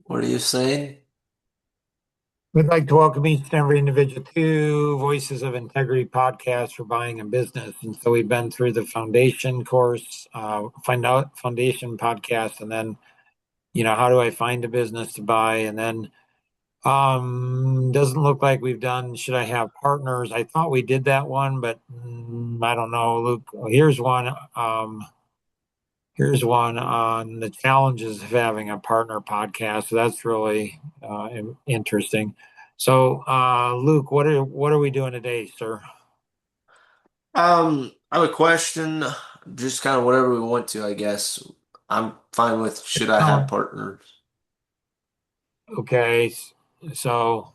What are you saying? We'd like to welcome each and every individual to Voices of Integrity podcast for buying a business. And so we've been through the foundation course, find out foundation podcast, and then, how do I find a business to buy? And then, doesn't look like we've done, should I have partners? I thought we did that one, but I don't know. Luke, here's one. Here's one on the challenges of having a partner podcast. So that's really interesting. So, Luke, what are we doing today, sir? I have a question, just kind of whatever we want to, I guess. I'm fine with should I have Um, partners? Okay, so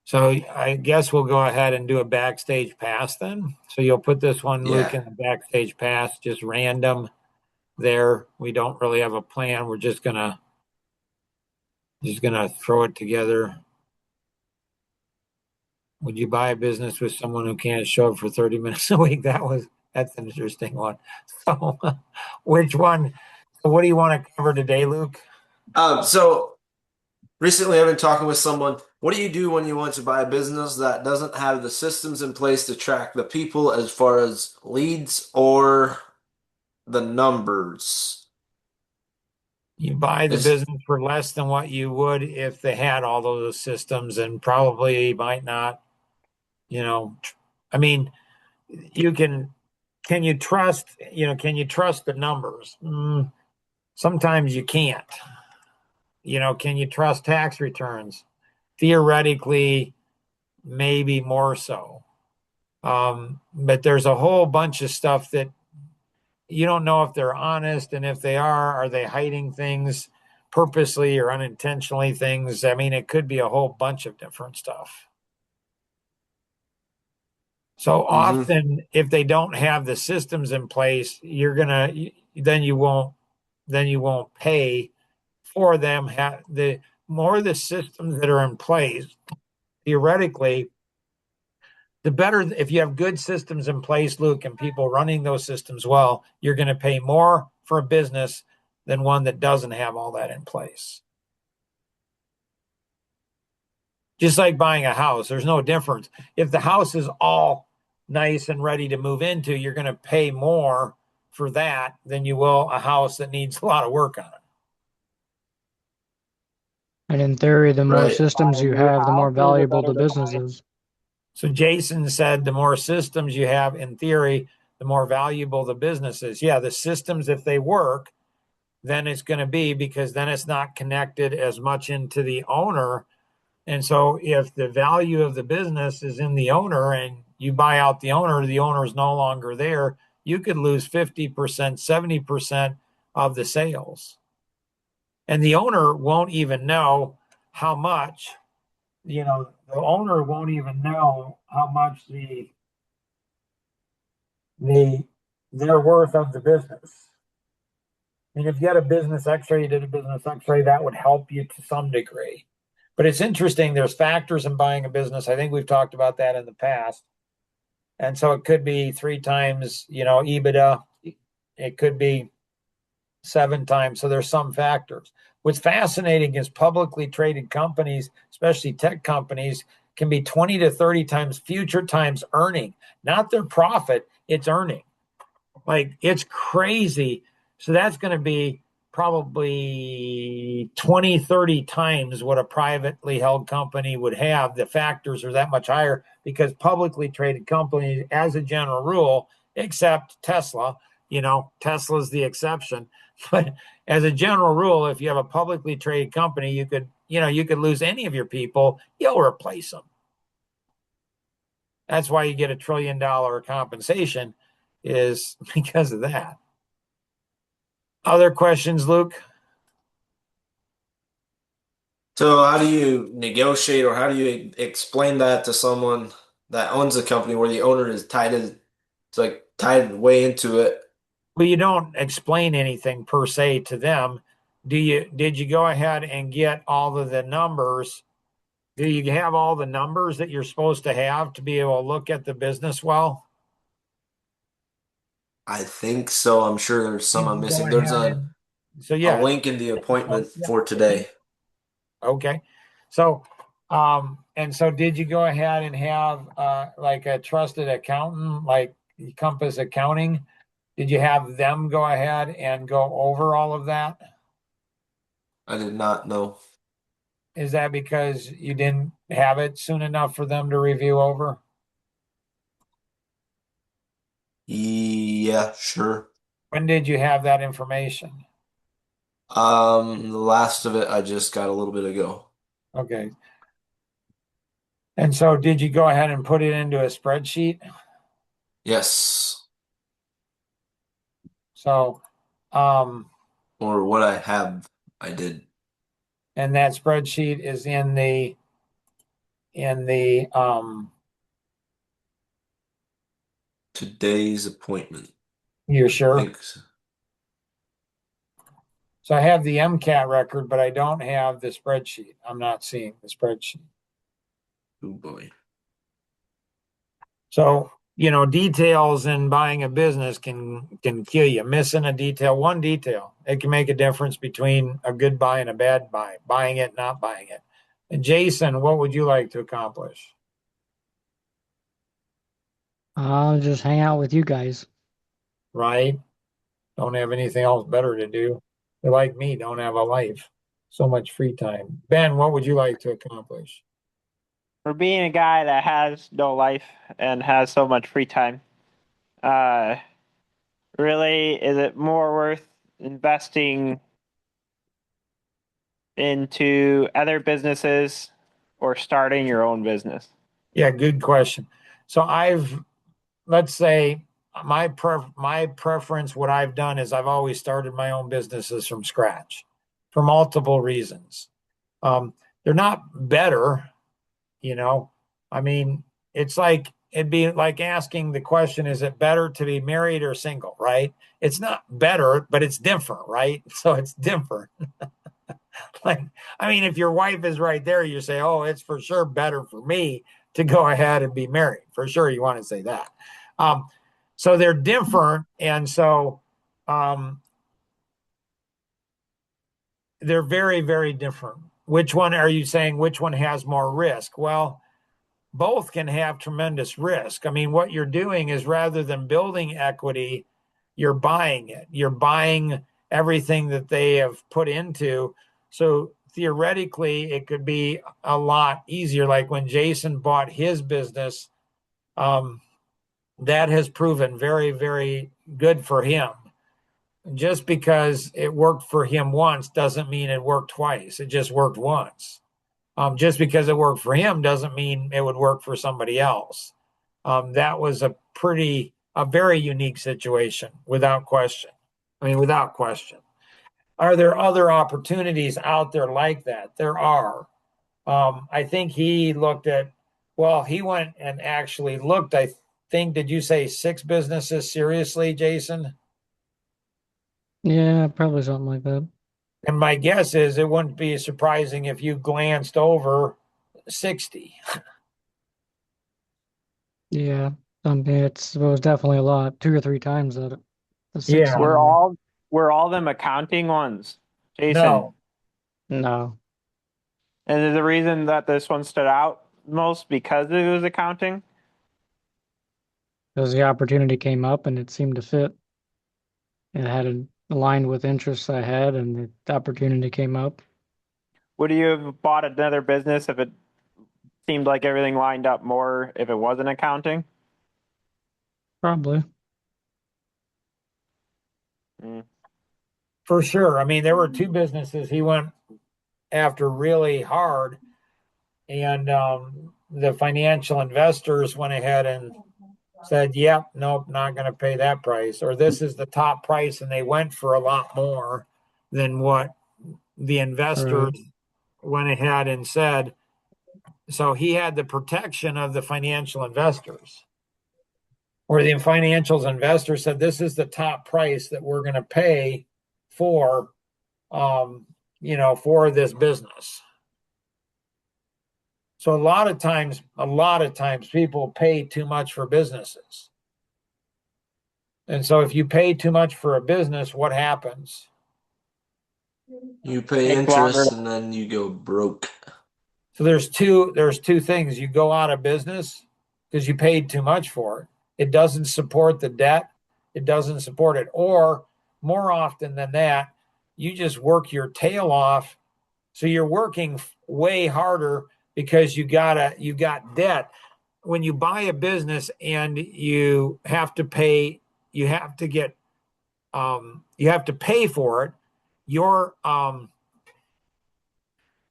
so I guess we'll go ahead and do a backstage pass then. So you'll put this one, Luke, Yeah. in the backstage pass, just random there. We don't really have a plan. We're just gonna throw it together. Would you buy a business with someone who can't show up for 30 minutes a week? That's an interesting one. So, which one? So what do you want to cover today, Luke? So recently I've been talking with someone. What do you do when you want to buy a business that doesn't have the systems in place to track the people as far as leads or the numbers? You buy the Is business for less than what you would if they had all those systems, and probably might not, you know, I mean, you can you trust, can you trust the numbers? Sometimes you can't. Can you trust tax returns? Theoretically, maybe more so. But there's a whole bunch of stuff that you don't know if they're honest, and if they are they hiding things purposely or unintentionally things? I mean, it could be a whole bunch of different stuff. So hmm often, if they don't have the systems in place, then you won't pay for them. The more the systems that are in place, theoretically, the better. If you have good systems in place, Luke, and people running those systems well, you're going to pay more for a business than one that doesn't have all that in place. Just like buying a house, there's no difference. If the house is all nice and ready to move into, you're going to pay more for that than you will a house that needs a lot of work on it. And in theory, the more right. systems you have, the more valuable the business is. So Jason said the more systems you have, in theory, the more valuable the business is. Yeah, the systems, if they work, then it's going to be, because then it's not connected as much into the owner. And so if the value of the business is in the owner and you buy out the owner is no longer there, you could lose 50%, 70% of the sales. And the owner won't even know how much, the owner won't even know how much the their worth of the business. I mean, if you had a business x-ray, you did a business x-ray, that would help you to some degree. But it's interesting, there's factors in buying a business. I think we've talked about that in the past. And so it could be 3 times, EBITDA. It could be 7 times. So there's some factors. What's fascinating is publicly traded companies, especially tech companies, can be 20 to 30 times future times earning, not their profit, it's earning. Like, it's crazy. So that's going to be probably 20, 30 times what a privately held company would have. The factors are that much higher because publicly traded companies, as a general rule, except Tesla, Tesla's the exception. But as a general rule, if you have a publicly traded company, you could lose any of your people, you'll replace them. That's why you get $1 trillion compensation, is because of that. Other questions, Luke? So how do you negotiate or how do you explain that to someone that owns a company where the owner is it's like tied way into it? Well, you don't explain anything per se to them. Did you go ahead and get all of the numbers? Do you have all the numbers that you're supposed to have to be able to look at the business well? I think so. I'm sure there's some Did I'm you go missing. There's ahead a and so a yeah. link in the So appointment yeah. for today. Okay. So, and so did you go ahead and have like a trusted accountant, like Compass Accounting? Did you have them go ahead and go over all of that? I did not know. Is that because you didn't have it soon enough for them to review over? Yeah, sure. When did you have that information? The last of it I just got a little bit ago. Okay. And so did you go ahead and put it into a spreadsheet? Yes. So, um, Or what I have, I did. and that spreadsheet is in the Today's appointment. you're I sure? think so. So I have the MCAT record, but I don't have the spreadsheet. I'm not seeing the spreadsheet. Oh boy. So, details in buying a business can kill you. Missing a detail, one detail, it can make a difference between a good buy and a bad buy, buying it, not buying it. And Jason, what would you like to accomplish? I'll just hang out with you guys. Right? Don't have anything else better to do. They're like me, don't have a life. So much free time. Ben, what would you like to accomplish? For being a guy that has no life and has so much free time, uh, really, is it more worth investing into other businesses or starting your own business? Yeah, good question. So let's say my preference, what I've done is I've always started my own businesses from scratch for multiple reasons. They're not better, you know. I mean, it'd be like asking the question, is it better to be married or single, right? It's not better, but it's different, right? So it's different. Like, I mean, if your wife is right there, you say, oh, it's for sure better for me to go ahead and be married. For sure, you want to say that. Um, so they're different. And so um, they're very, very different. Which one are you saying? Which one has more risk? Well, both can have tremendous risk. I mean, what you're doing is rather than building equity, you're buying it. You're buying everything that they have put into. So theoretically, it could be a lot easier. Like when Jason bought his business, um, that has proven very, very good for him. Just because it worked for him once doesn't mean it worked twice. It just worked once. Just because it worked for him doesn't mean it would work for somebody else. That was a very unique situation, without question. I mean, without question. Are there other opportunities out there like that? There are. I think he went and actually looked. I think, did you say 6 businesses seriously, Jason? Yeah, probably something like that. And my guess is it wouldn't be surprising if you glanced over 60. Yeah, it was definitely a lot, 2 or 3 times that the six Yeah. Were number. all were all them accounting ones, Jason? No. No, And is the reason that this one stood out most because it was accounting? because the opportunity came up and it seemed to fit. It had aligned with interests I had, and the opportunity came up. Would you have bought another business if it seemed like everything lined up more if it wasn't accounting? Probably. Mm. For sure. I mean, there were 2 businesses he went after really hard, and the financial investors went ahead and said, "Yep, nope, not going to pay that price," or "This is the top price," and they went for a lot more than what the investors Right. went ahead and said. So he had the protection of the financial investors, where the financial investors said, "This is the top price that we're going to pay for." For this business. So a lot of times people pay too much for businesses. And so if you pay too much for a business, what happens? You pay Takes longer. interest and then you go broke. So there's two things. You go out of business because you paid too much for it. It doesn't support the debt. It doesn't support it. Or more often than that, you just work your tail off. So you're working way harder because you got debt. When you buy a business and you have to pay, you have to get you have to pay for it. You're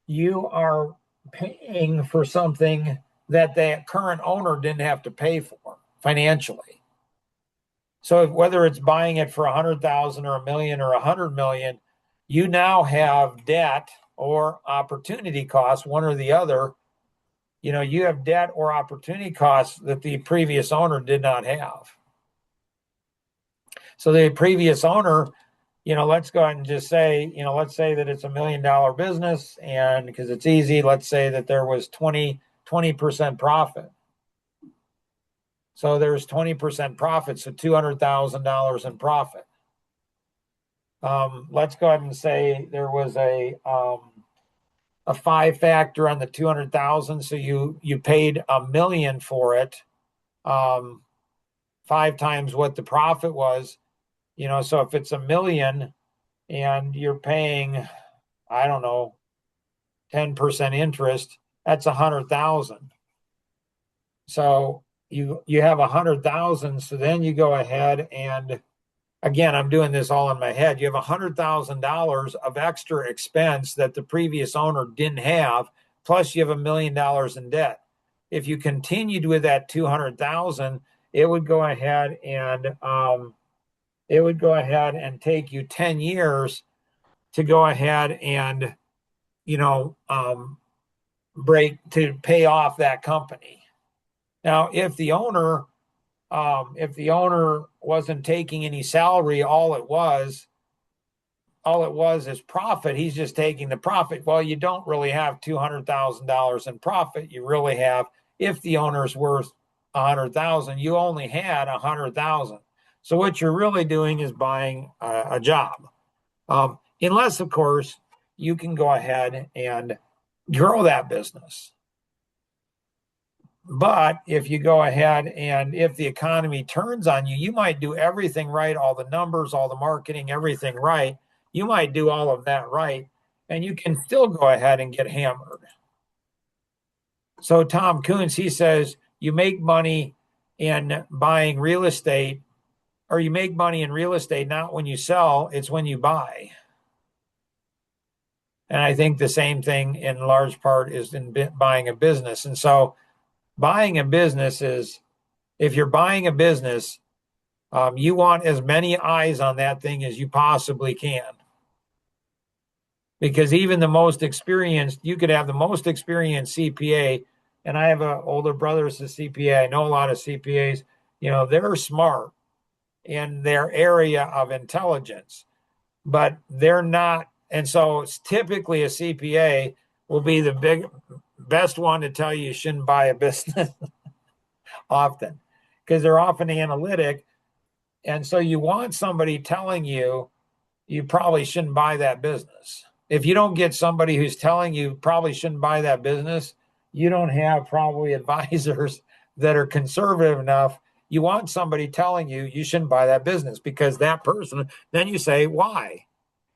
you are paying for something that the current owner didn't have to pay for financially. So whether it's buying it for 100,000 or a million or 100 million, you now have debt or opportunity costs, one or the other. You know, you have debt or opportunity costs that the previous owner did not have. So the previous owner, you know, let's go ahead and just say, you know, let's say that it's $1 million business, and because it's easy, let's say that there was 20% profit. So there's 20% profit, so $200,000 in profit. Let's go ahead and say there was a 5 factor on the 200,000, so you paid $1 million for it, 5 times what the profit was. You know, so if it's $1 million and you're paying, I don't know, 10% interest, that's 100,000. So you have 100,000. So then you go ahead and, again, I'm doing this all in my head. You have $100,000 of extra expense that the previous owner didn't have, plus you have $1 million in debt. If you continued with that 200,000, it would go ahead and take you 10 years to go ahead and, you know, to pay off that company. Now, if the owner wasn't taking any salary, all it was is profit. He's just taking the profit. Well, you don't really have $200,000 in profit. You really have, if the owner's worth 100,000, you only had 100,000. So what you're really doing is buying a job, unless, of course, you can go ahead and grow that business. But if you go ahead and if the economy turns on you, you might do everything right, all the numbers, all the marketing, everything right. You might do all of that right, and you can still go ahead and get hammered. So Tom Coons, he says, you make money in buying real estate, or you make money in real estate not when you sell, it's when you buy. And I think the same thing in large part is in buying a business. And so buying a business is, if you're buying a business, you want as many eyes on that thing as you possibly can. Because even the most experienced, you could have the most experienced CPA, and I have an older brother who's a CPA. I know a lot of CPAs, you know, they're smart in their area of intelligence, but they're not. And so it's typically a CPA will be the best one to tell you shouldn't buy a business often, because they're often analytic. And so you want somebody telling you probably shouldn't buy that business. If you don't get somebody who's telling you probably shouldn't buy that business, you don't have probably advisors that are conservative enough. You want somebody telling you you shouldn't buy that business, because that person, then you say, why?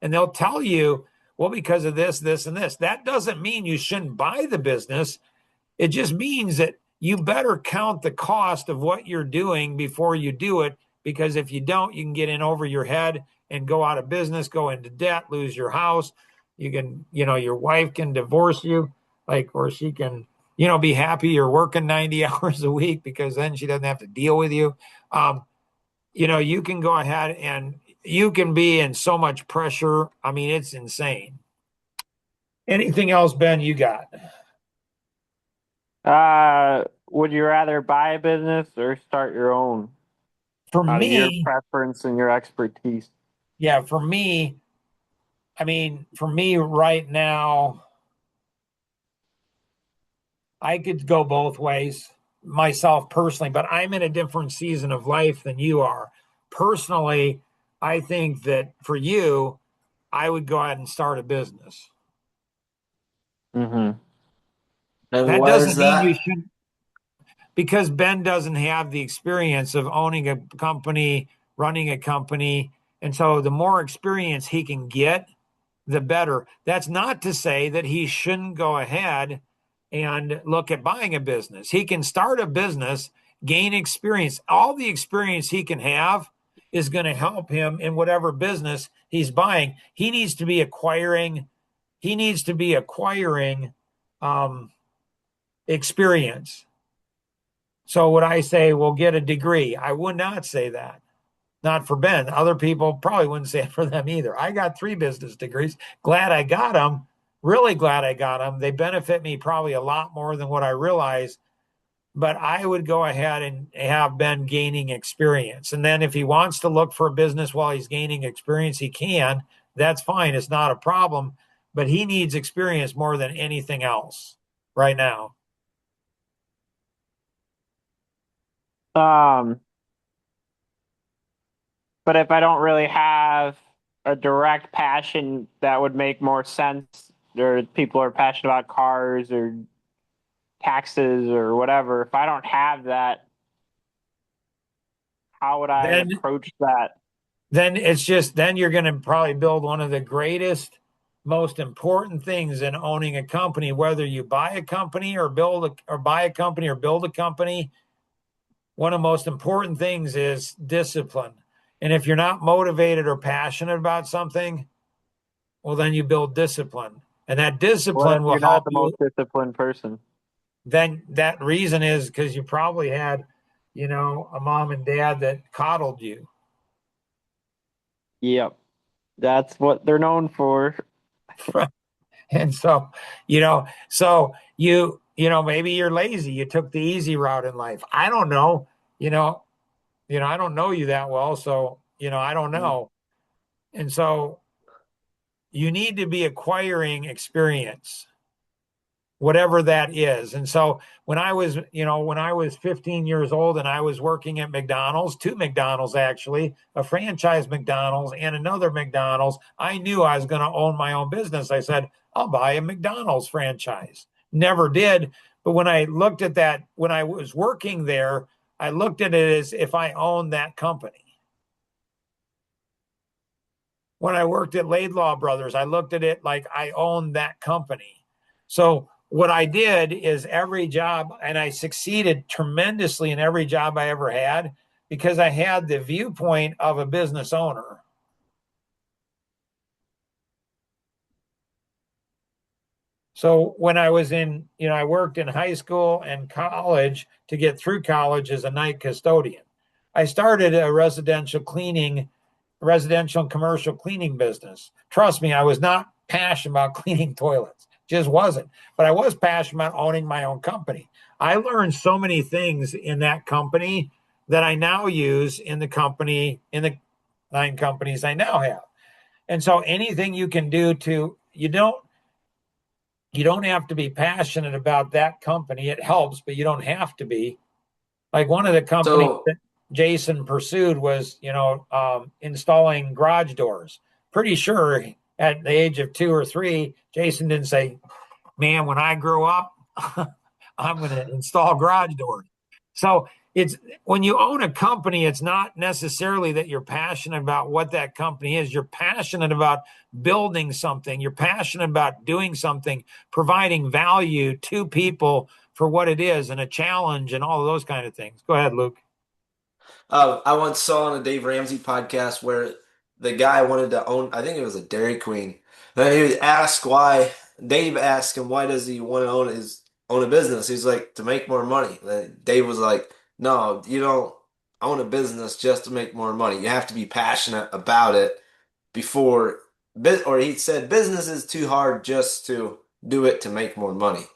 And they'll tell you, well, because of this, this, and this. That doesn't mean you shouldn't buy the business. It just means that you better count the cost of what you're doing before you do it, because if you don't, you can get in over your head and go out of business, go into debt, lose your house. You can, you know, your wife can divorce you, or she can, you know, be happy you're working 90 hours a week, because then she doesn't have to deal with you. You know, you can go ahead and you can be in so much pressure. I mean, it's insane. Anything else, Ben, you got? Would you rather buy a business or start your own? For Out of your me, preference and your expertise. yeah, for me right now, I could go both ways myself personally, but I'm in a different season of life than you are. Personally, I think that for you, I would go ahead and start a business. Mm-hmm. And That why is doesn't mean you that? shouldn't, because Ben doesn't have the experience of owning a company, running a company. And so the more experience he can get, the better. That's not to say that he shouldn't go ahead and look at buying a business. He can start a business, gain experience. All the experience he can have is going to help him in whatever business he's buying. He needs to be acquiring um, experience. So would I say, well, get a degree? I would not say that. Not for Ben. Other people probably wouldn't say it for them either. I got 3 business degrees. Glad I got them. Really glad I got them. They benefit me probably a lot more than what I realize. But I would go ahead and have Ben gaining experience. And then if he wants to look for a business while he's gaining experience, he can. That's fine. It's not a problem. But he needs experience more than anything else right now. Um, but if I don't really have a direct passion that would make more sense, or people are passionate about cars or taxes or whatever, if I don't have that, how would I Then approach that? then you're going to probably build one of the greatest, most important things in owning a company, whether you buy a company or buy a company or build a company. One of the most important things is discipline. And if you're not motivated or passionate about something, well, then you build discipline. And that What if discipline will you're not help the you. most disciplined person? Then that reason is because you probably had, a mom and dad that coddled you. Yep. That's what they're known for. And so, maybe you're lazy. You took the easy route in life. I don't know. I don't know you that well, so I don't know. And so you need to be acquiring experience, whatever that is. And so when I was 15 years old and I was working at McDonald's, 2 McDonald's actually, a franchise McDonald's and another McDonald's, I knew I was going to own my own business. I said, I'll buy a McDonald's franchise. Never did. But when I looked at that, when I was working there, I looked at it as if I owned that company. When I worked at Laidlaw Brothers, I looked at it like I owned that company. So what I did is every job, and I succeeded tremendously in every job I ever had because I had the viewpoint of a business owner. So when I was I worked in high school and college to get through college as a night custodian. I started a residential and commercial cleaning business. Trust me, I was not passionate about cleaning toilets, just wasn't. But I was passionate about owning my own company. I learned so many things in that company that I now use in the 9 companies I now have. And so anything you can do you don't have to be passionate about that company. It helps, but you don't have to be. Like one of the companies So, that Jason pursued was, installing garage doors. Pretty sure at the age of 2 or 3, Jason didn't say, "Man, when I grow up, I'm going to install garage doors." So it's when you own a company, it's not necessarily that you're passionate about what that company is. You're passionate about building something. You're passionate about doing something, providing value to people for what it is and a challenge and all of those kind of things. Go ahead, Luke. I once saw on a Dave Ramsey podcast where the guy wanted to own, I think it was a Dairy Queen. And he would ask why, Dave asked him, why does he want to own a business? He's like, to make more money. And Dave was like, no, you don't own a business just to make more money. You have to be passionate about it before, or he said, business is too hard just to do it to make more money.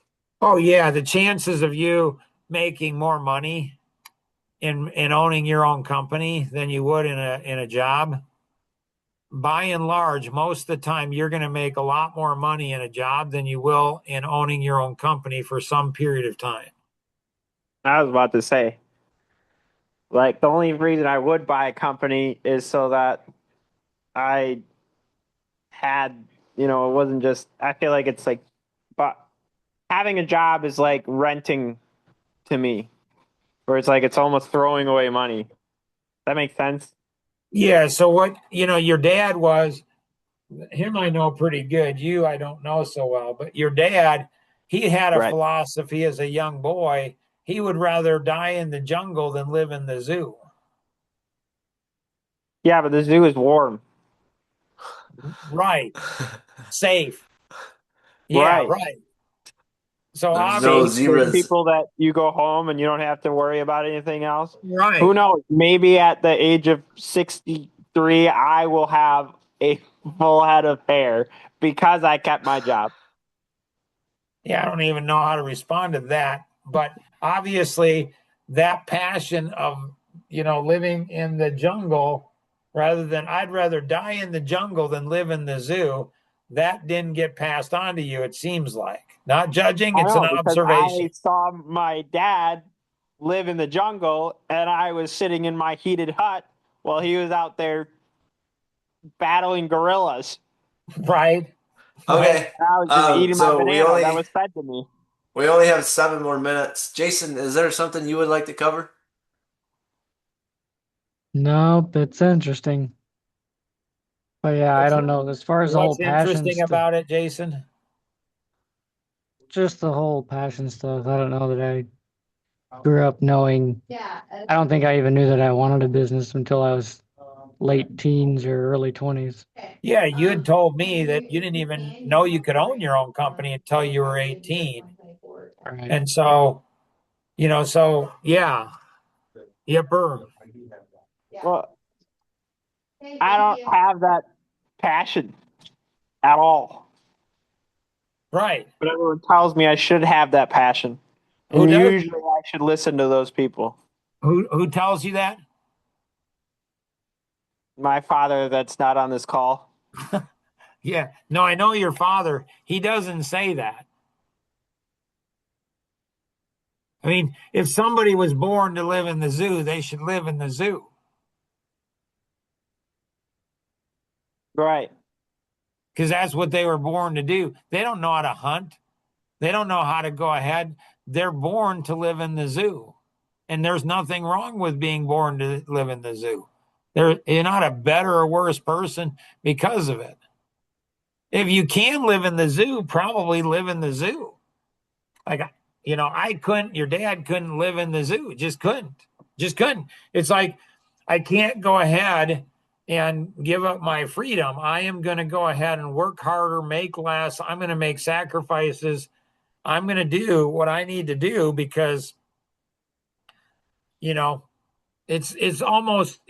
Oh yeah, the chances of you making more money in owning your own company than you would in a job, by and large, most of the time you're going to make a lot more money in a job than you will in owning your own company for some period of time. I was about to say, like, the only reason I would buy a company is so that I had, it wasn't just, I feel like it's like, but having a job is like renting to me, where it's like it's almost throwing away money. That makes sense? Yeah. So what, your dad was, him I know pretty good. You, I don't know so well, but your dad, he had a Right. philosophy as a young boy. He would rather die in the jungle than live in the zoo. Yeah, but the zoo is warm. Right. Safe. Yeah, Right. right. So There's no See, there's obviously, zebras. people that you go home and you don't have to worry about anything else. Who right. knows? Maybe at the age of 63, I will have a full head of hair because I kept my job. Yeah, I don't even know how to respond to that. But obviously, that passion of, living in the jungle rather than I'd rather die in the jungle than live in the zoo, that didn't get passed on to you, it seems like. Not judging, I it's an know because I observation. saw my dad live in the jungle and I was sitting in my heated hut while he was out there battling gorillas. Right? Right. Okay. And I was just eating my So we banana that only was fed to me. we only have 7 more minutes. Jason, is there something you would like to cover? Nope, it's interesting. But yeah, I What's, don't know. As far as the whole what's passion interesting stuff, about it, Jason? just the whole passion stuff, I don't know that I grew up knowing. I don't think I even knew that I wanted a business until I was late teens or early 20s. Yeah, you had told me that you didn't even know you could own your own company until you were 18. Right. And so, so yeah, yepper. Well, I don't have that passion at all. Right. But everyone tells me I should have that passion. Who And does? usually I should listen to those people. Who tells you that? My father, that's not on this call. Yeah. No, I know your father. He doesn't say that. I mean, if somebody was born to live in the zoo, they should live in the zoo Right. because that's what they were born to do. They don't know how to hunt. They don't know how to go ahead. They're born to live in the zoo. And there's nothing wrong with being born to live in the zoo. You're not a better or worse person because of it. If you can live in the zoo, probably live in the zoo. Like, I couldn't, your dad couldn't live in the zoo. Just couldn't. Just couldn't. It's like, I can't go ahead and give up my freedom. I am going to go ahead and work harder, make less. I'm going to make sacrifices. I'm going to do what I need to do because, you know, it's almost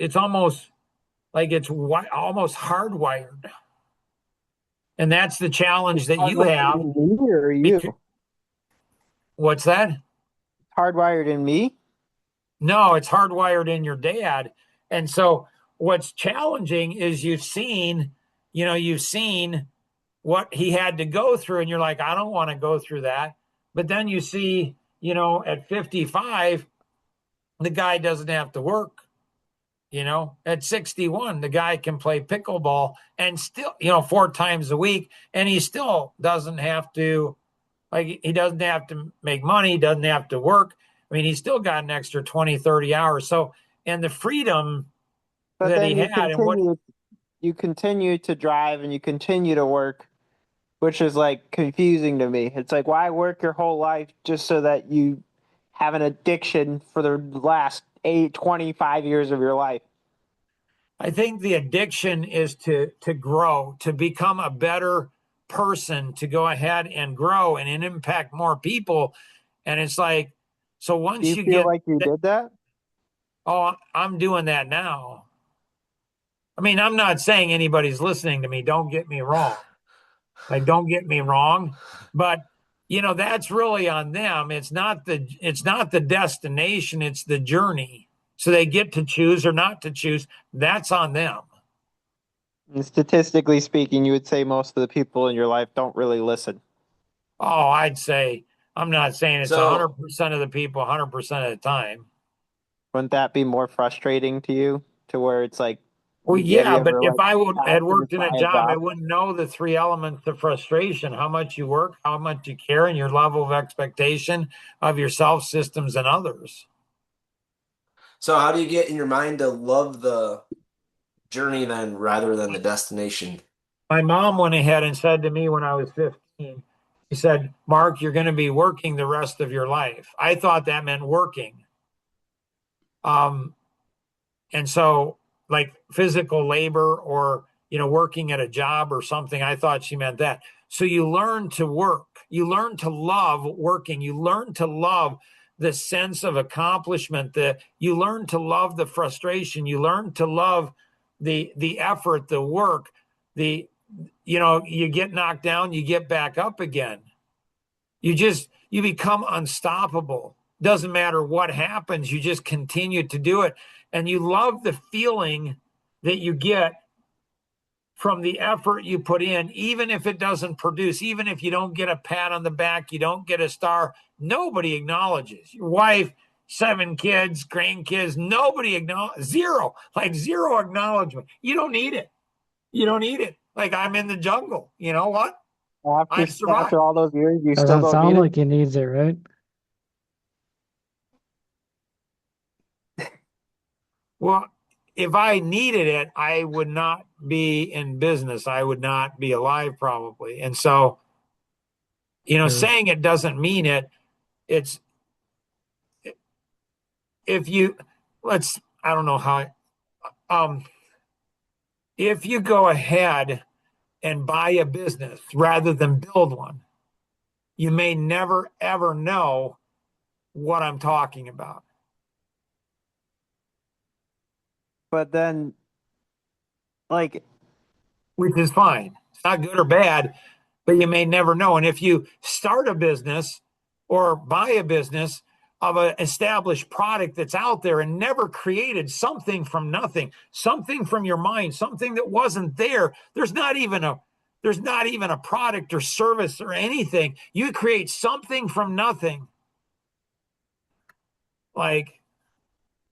like it's almost hardwired. And that's the challenge that you Hardwired have. in me or you? What's that? Hardwired in me? No, it's hardwired in your dad. And so what's challenging is you've seen what he had to go through, and you're like, I don't want to go through that. But then you see, at 55, the guy doesn't have to work. At 61, the guy can play pickleball and still, 4 times a week, and he still doesn't have to, like, he doesn't have to make money, he doesn't have to work. I mean, he's still got an extra 20, 30 hours. So, and the freedom But that then he had and what, you continue to drive and you continue to work, which is like confusing to me. It's like, why work your whole life just so that you have an addiction for the last 25 years of your life? I think the addiction is to grow, to become a better person, to go ahead and grow and impact more people. And it's like, so Do once you you feel get like you did that? oh, I'm doing that now. I mean, I'm not saying anybody's listening to me. Don't get me wrong. Like, don't get me wrong. But that's really on them. It's not the destination, it's the journey. So they get to choose or not to choose. That's on them. And statistically speaking, you would say most of the people in your life don't really listen. Oh, I'd say I'm not saying it's So 100% of the people 100% of the time. Wouldn't that be more frustrating to you? To where it's like Well, Have yeah, you but ever if like I would had passion to worked in a try job, I wouldn't know the three elements of frustration: how much you work, how much you care, and your level of expectation of yourself, systems, and others. So how do you get in your mind to love the journey then rather than the destination? My mom went ahead and said to me when I was 15, she said, Mark, you're going to be working the rest of your life. I thought that meant working. And so like physical labor or, working at a job or something, I thought she meant that. So you learn to work, you learn to love working, you learn to love the sense of accomplishment, that you learn to love the frustration, you learn to love the effort, the work, you get knocked down, you get back up again. You become unstoppable. Doesn't matter what happens, you just continue to do it. And you love the feeling that you get from the effort you put in, even if it doesn't produce, even if you don't get a pat on the back, you don't get a star, nobody acknowledges. Your wife, 7 kids, grandkids, nobody acknowledges, zero acknowledgement. You don't need it. You don't need it. Like, I'm in the jungle. You know what? I've survived. after all those years, you still Doesn't don't sound need like he needs it, right? Well, if I needed it, I would not be in business. I would not be alive probably. And so, saying it doesn't mean it. It's if you I don't know how, if you go ahead and buy a business rather than build one, you may never ever know what I'm talking about. But then, like, Which is fine. It's not good or bad, but you may never know. And if you start a business or buy a business of an established product that's out there and never created something from nothing, something from your mind, something that wasn't there, there's not even a product or service or anything. You create something from nothing. Like,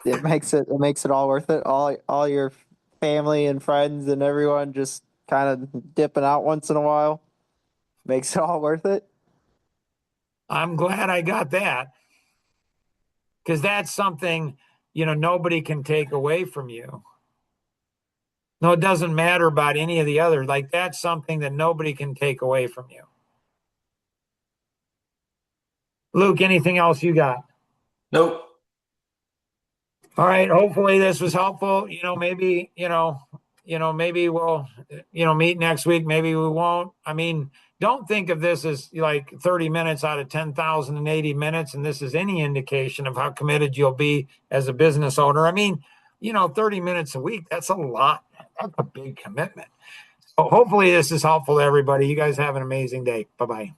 it makes it all worth it. All your family and friends and everyone just kind of dipping out once in a while makes it all worth it. I'm glad I got that, because that's something, nobody can take away from you. No, it doesn't matter about any of the others. Like, that's something that nobody can take away from you. Luke, anything else you got? Nope. All right. Hopefully this was helpful. Maybe, maybe we'll, meet next week. Maybe we won't. I mean, don't think of this as like 30 minutes out of 10,080 minutes. And this is any indication of how committed you'll be as a business owner. I mean, 30 minutes a week, that's a lot. That's a big commitment. So hopefully this is helpful to everybody. You guys have an amazing day. Bye-bye.